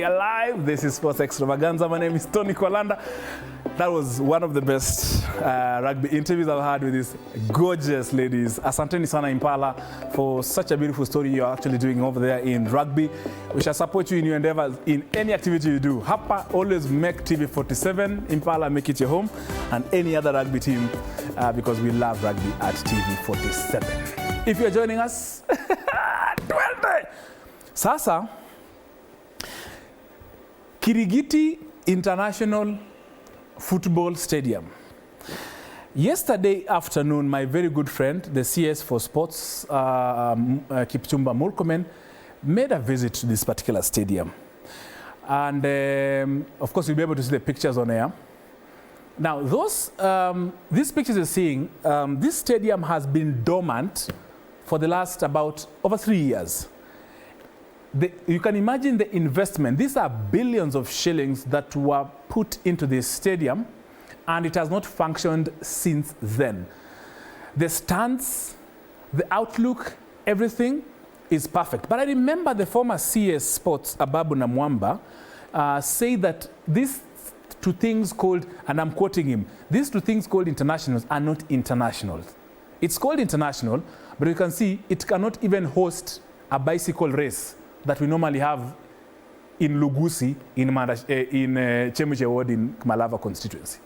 Alive. This is Sports Extravaganza. My name is Tony Kwalanda. That was one of the best rugby interviews I've had with these gorgeous ladies. Asanteni sana Impala for such a beautiful story you're actually doing over there in rugby. We shall support you in your endeavors in any activity you do. Hapa, always make TV47. Impala, make it your home. And any other rugby team because we love rugby at TV47. If you're joining us, 20! Sasa, Kirigiti International Football Stadium. Yesterday afternoon, my very good friend, the CS for Sports, Kipchumba Murkomen, made a visit to this particular stadium. And of course, you'll be able to see the pictures on air. Now, these pictures you're seeing, this stadium has been dormant for the last about over 3 years. You can imagine the investment. These are billions of shillings that were put into this stadium, and it has not functioned since then. The stands, the outlook, everything is perfect. But I remember the former CS Sports, Ababu Namwamba, say that these two things called, and I'm quoting him, these two things called internationals are not international. It's called international, but you can see it cannot even host a bicycle race that we normally have in Lugusi, in Chemuche Ward in Malava constituency.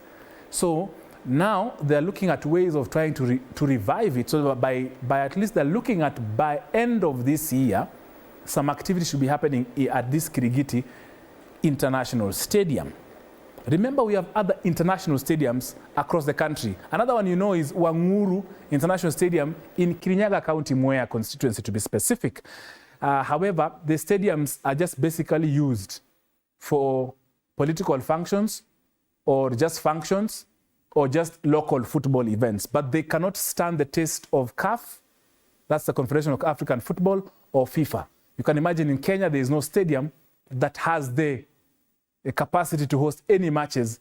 So now they're looking at ways of trying to revive it. So by at least they're looking at by end of this year, some activity should be happening at this Kirigiti International Stadium. Remember, we have other international stadiums across the country. Another one you know is Wanguru International Stadium in Kirinyaga County, Mwea constituency to be specific. However, the stadiums are just basically used for political functions or just functions or just local football events. But they cannot stand the test of CAF, that's the Confederation of African Football, or FIFA. You can imagine in Kenya there is no stadium that has the capacity to host any matches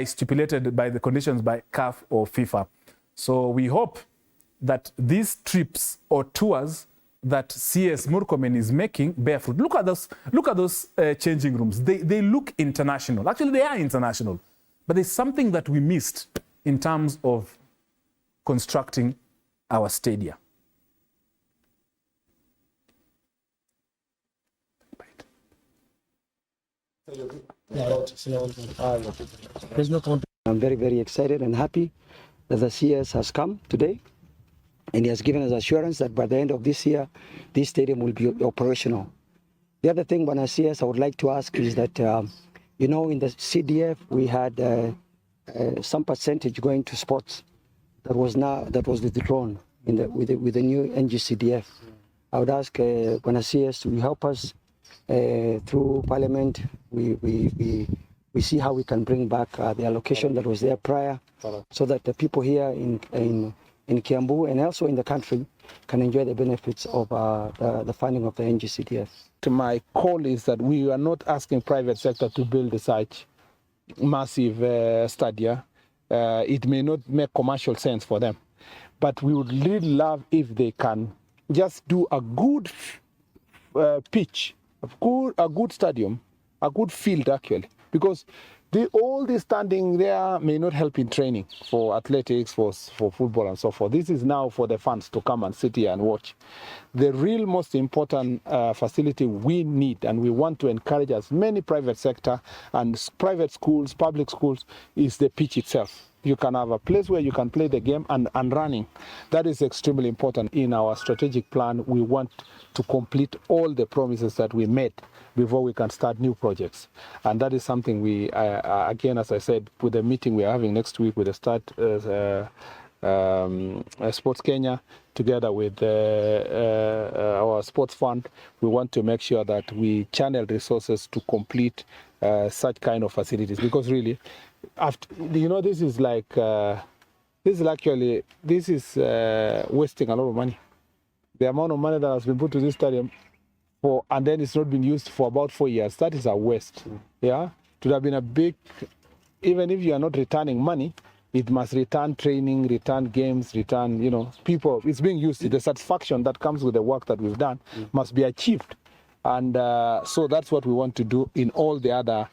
stipulated by the conditions by CAF or FIFA. So we hope that these trips or tours that CS Murkomen is making bear fruit. Look at those changing rooms. They look international. Actually, they are international. But there's something that we missed in terms of constructing our stadia. I'm very, very excited and happy that the CS has come today. And he has given us assurance that by the end of this year, this stadium will be operational. The other thing, when I see us, I would like to ask is that, you know, in the CDF, we had some percentage going to sports that was withdrawn with the new NGCDF. I would ask when I see us to help us through Parliament. We see how we can bring back the allocation that was there prior, so that the people here in Kiambu and also in the country can enjoy the benefits of the funding of the NGCDF. My call is that we are not asking private sector to build such massive Stadia. It may not make commercial sense for them, but we would really love if they can just do a good pitch, a good stadium, a good field actually, because all this standing there may not help in training for athletics, for football and so forth. This is now for the fans to come and sit here and watch. The real most important facility we need, and we want to encourage as many private sector and private schools, public schools, is the pitch itself. You can have a place where you can play the game and running. That is extremely important. In our strategic plan, we want to complete all the promises that we made before we can start new projects. And that is something we, again, as I said, with the meeting we are having next week with the Sports Kenya, together with our sports fund, we want to make sure that we channel resources to complete such kind of facilities. Because really, after, you know, this is wasting a lot of money. The amount of money that has been put to this stadium and then it's not been used for about 4 years, that is a waste. Yeah, it would have been a big, even if you are not returning money, it must return training, return games, return, you know, people. It's being used. The satisfaction that comes with the work that we've done must be achieved. And so that's what we want to do in all the other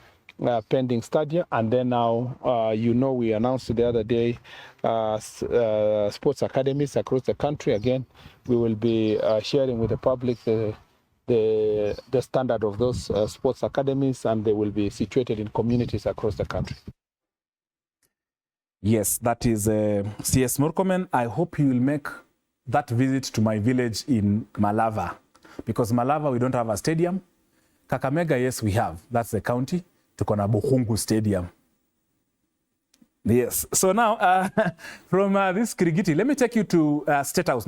pending Stadia. And then now, we announced the other day sports academies across the country. Again, we will be sharing with the public the standard of those sports academies, and they will be situated in communities across the country. Yes, that is CS Murkomen. I hope you will make that visit to my village in Malava, because Malava, we don't have a stadium. Kakamega, yes, we have. That's the county. Tuko na Bukhungu Stadium. Yes. So now, from this Kirigiti, let me take you to State House.